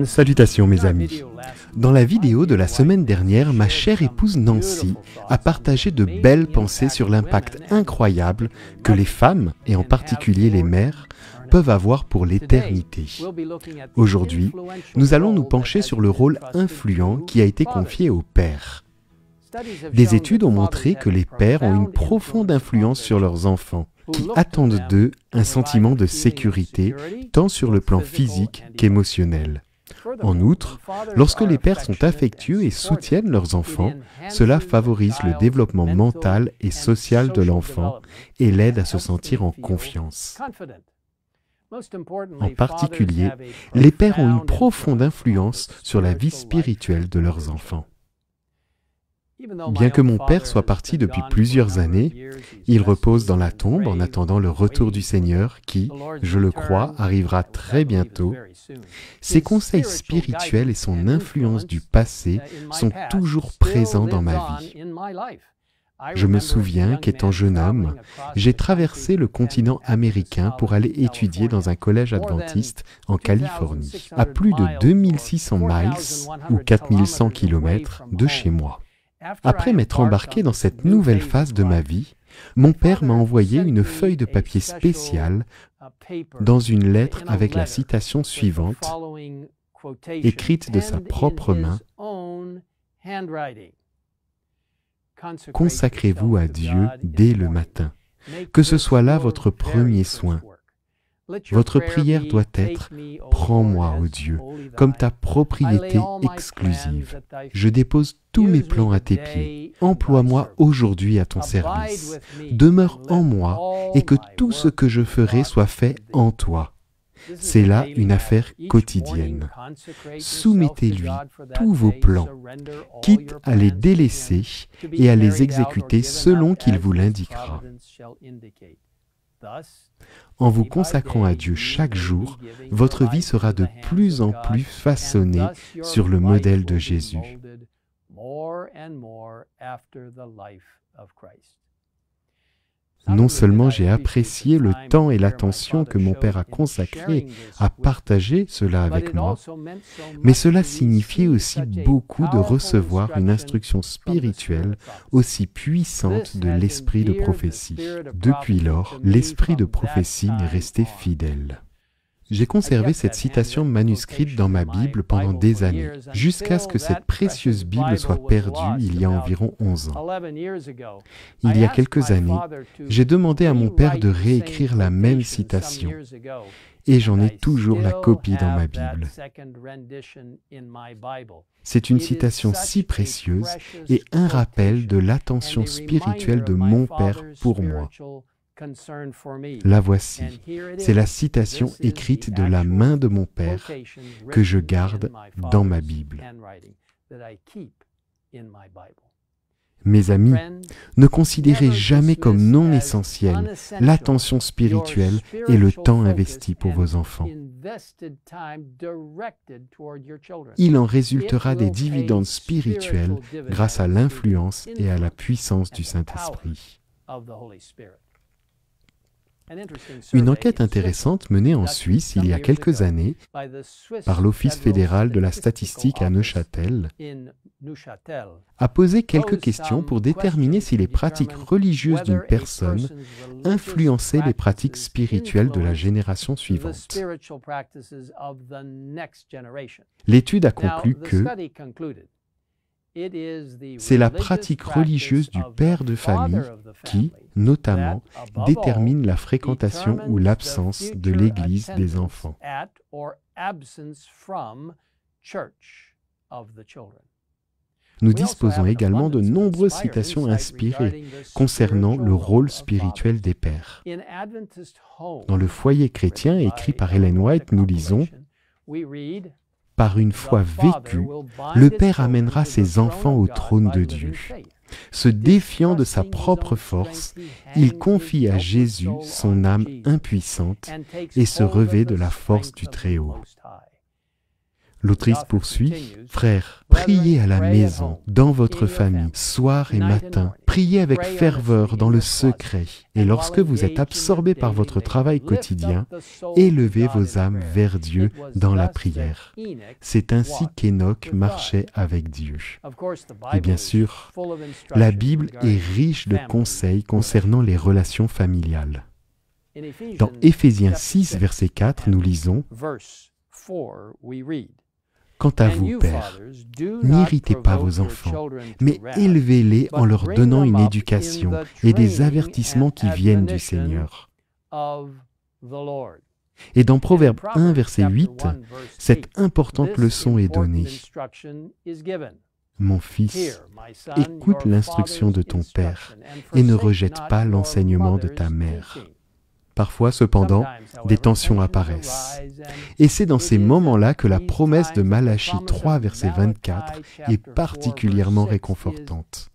Salutations mes amis. Dans la vidéo de la semaine dernière, ma chère épouse Nancy a partagé de belles pensées sur l'impact incroyable que les femmes, et en particulier les mères, peuvent avoir pour l'éternité. Aujourd'hui, nous allons nous pencher sur le rôle influent qui a été confié aux pères. Des études ont montré que les pères ont une profonde influence sur leurs enfants, qui attendent d'eux un sentiment de sécurité, tant sur le plan physique qu'émotionnel. En outre, lorsque les pères sont affectueux et soutiennent leurs enfants, cela favorise le développement mental et social de l'enfant et l'aide à se sentir en confiance. En particulier, les pères ont une profonde influence sur la vie spirituelle de leurs enfants. Bien que mon père soit parti depuis plusieurs années, il repose dans la tombe en attendant le retour du Seigneur qui, je le crois, arrivera très bientôt. Ses conseils spirituels et son influence du passé sont toujours présents dans ma vie. Je me souviens qu'étant jeune homme, j'ai traversé le continent américain pour aller étudier dans un collège adventiste en Californie, à plus de 2600 miles ou 4100 km de chez moi. Après m'être embarqué dans cette nouvelle phase de ma vie, mon père m'a envoyé une feuille de papier spéciale dans une lettre avec la citation suivante, écrite de sa propre main. Consacrez-vous à Dieu dès le matin, que ce soit là votre premier soin. Votre prière doit être « Prends-moi, ô Dieu, comme ta propriété exclusive. Je dépose tous mes plans à tes pieds. Emploie-moi aujourd'hui à ton service. Demeure en moi et que tout ce que je ferai soit fait en toi. » C'est là une affaire quotidienne. Soumettez-lui tous vos plans, quitte à les délaisser et à les exécuter selon qu'il vous l'indiquera. En vous consacrant à Dieu chaque jour, votre vie sera de plus en plus façonnée sur le modèle de Jésus. Non seulement j'ai apprécié le temps et l'attention que mon père a consacré à partager cela avec moi, mais cela signifiait aussi beaucoup de recevoir une instruction spirituelle aussi puissante de l'esprit de prophétie. Depuis lors, l'esprit de prophétie m'est resté fidèle. J'ai conservé cette citation manuscrite dans ma Bible pendant des années, jusqu'à ce que cette précieuse Bible soit perdue il y a environ 11 ans. Il y a quelques années, j'ai demandé à mon père de réécrire la même citation, et j'en ai toujours la copie dans ma Bible. C'est une citation si précieuse et un rappel de l'attention spirituelle de mon père pour moi. La voici, c'est la citation écrite de la main de mon père que je garde dans ma Bible. Mes amis, ne considérez jamais comme non essentiel l'attention spirituelle et le temps investi pour vos enfants. Il en résultera des dividendes spirituels grâce à l'influence et à la puissance du Saint-Esprit. Une enquête intéressante menée en Suisse il y a quelques années par l'Office fédéral de la statistique à Neuchâtel a posé quelques questions pour déterminer si les pratiques religieuses d'une personne influençaient les pratiques spirituelles de la génération suivante. L'étude a conclu que c'est la pratique religieuse du père de famille qui, notamment, détermine la fréquentation ou l'absence de l'Église des enfants. Nous disposons également de nombreuses citations inspirées concernant le rôle spirituel des pères. Dans le Foyer chrétien écrit par Ellen White, nous lisons « Par une foi vécue, le Père amènera ses enfants au trône de Dieu. Se défiant de sa propre force, il confie à Jésus son âme impuissante et se revêt de la force du Très-Haut. L'autrice poursuit, « Frères, priez à la maison, dans votre famille, soir et matin. Priez avec ferveur dans le secret. Et lorsque vous êtes absorbés par votre travail quotidien, élevez vos âmes vers Dieu dans la prière. » C'est ainsi qu'Hénoch marchait avec Dieu. Et bien sûr, la Bible est riche de conseils concernant les relations familiales. Dans Éphésiens 6, verset 4, nous lisons « Quant à vous, pères, n'irritez pas vos enfants, mais élevez-les en leur donnant une éducation et des avertissements qui viennent du Seigneur. » Et dans Proverbe 1, verset 8, cette importante leçon est donnée. « Mon fils, écoute l'instruction de ton père et ne rejette pas l'enseignement de ta mère. » Parfois, cependant, des tensions apparaissent. Et c'est dans ces moments-là que la promesse de Malachie 3, verset 24, est particulièrement réconfortante.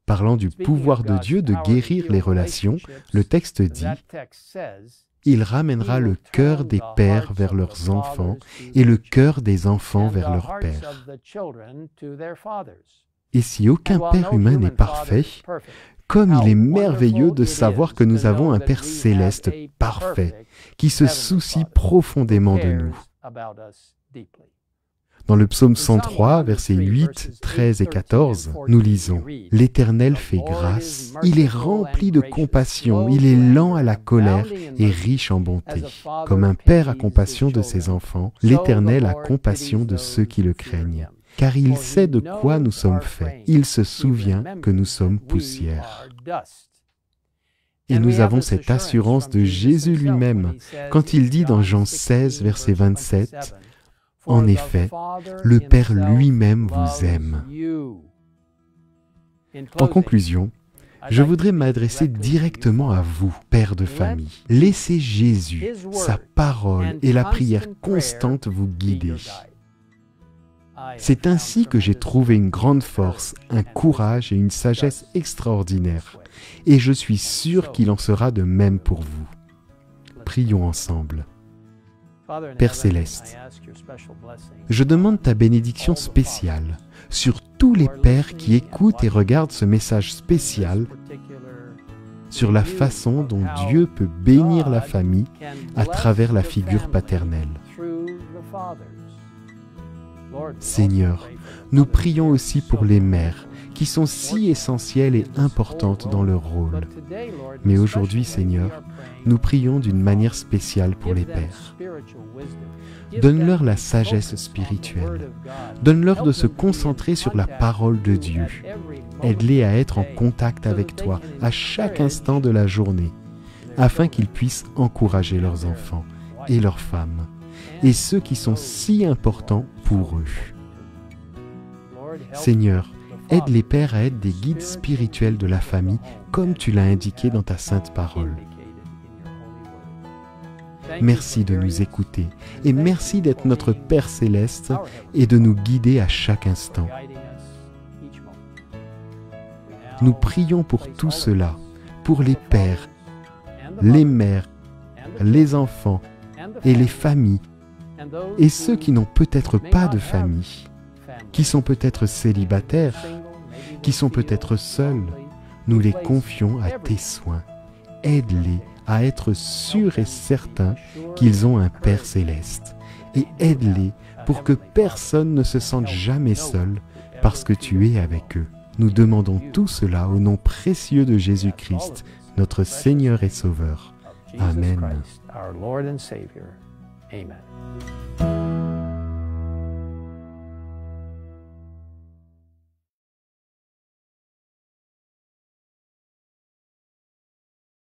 Parlant du pouvoir de Dieu de guérir les relations, le texte dit « Il ramènera le cœur des pères vers leurs enfants et le cœur des enfants vers leurs pères. » Et si aucun père humain n'est parfait, comme il est merveilleux de savoir que nous avons un Père céleste parfait, qui se soucie profondément de nous. Dans le psaume 103, versets 8, 13 et 14, nous lisons « L'Éternel fait grâce, il est rempli de compassion, il est lent à la colère et riche en bonté. Comme un père a compassion de ses enfants, l'Éternel a compassion de ceux qui le craignent. Car il sait de quoi nous sommes faits. Il se souvient que nous sommes poussière. » Et nous avons cette assurance de Jésus lui-même, quand il dit dans Jean 16, verset 27, « En effet, le Père lui-même vous aime. » En conclusion, je voudrais m'adresser directement à vous, père de famille. Laissez Jésus, sa parole et la prière constante vous guider. C'est ainsi que j'ai trouvé une grande force, un courage et une sagesse extraordinaires. Et je suis sûr qu'il en sera de même pour vous. Prions ensemble. Père Céleste, je demande ta bénédiction spéciale sur tous les pères qui écoutent et regardent ce message spécial sur la façon dont Dieu peut bénir la famille à travers la figure paternelle. Seigneur, nous prions aussi pour les mères, qui sont si essentielles et importantes dans leur rôle. Mais aujourd'hui, Seigneur, nous prions d'une manière spéciale pour les pères. Donne-leur la sagesse spirituelle. Donne-leur de se concentrer sur la parole de Dieu. Aide-les à être en contact avec toi à chaque instant de la journée, afin qu'ils puissent encourager leurs enfants et leurs femmes, et ceux qui sont si importants pour eux. Seigneur, aide les pères à être des guides spirituels de la famille, comme tu l'as indiqué dans ta sainte parole. Merci de nous écouter et merci d'être notre Père céleste et de nous guider à chaque instant. Nous prions pour tout cela, pour les pères, les mères, les enfants et les familles, et ceux qui n'ont peut-être pas de famille, qui sont peut-être célibataires, qui sont peut-être seuls. Nous les confions à tes soins. Aide-les à être sûrs et certains qu'ils ont un Père céleste. Et aide-les pour que personne ne se sente jamais seul parce que tu es avec eux. Nous demandons tout cela au nom précieux de Jésus-Christ, notre Seigneur et Sauveur. Amen.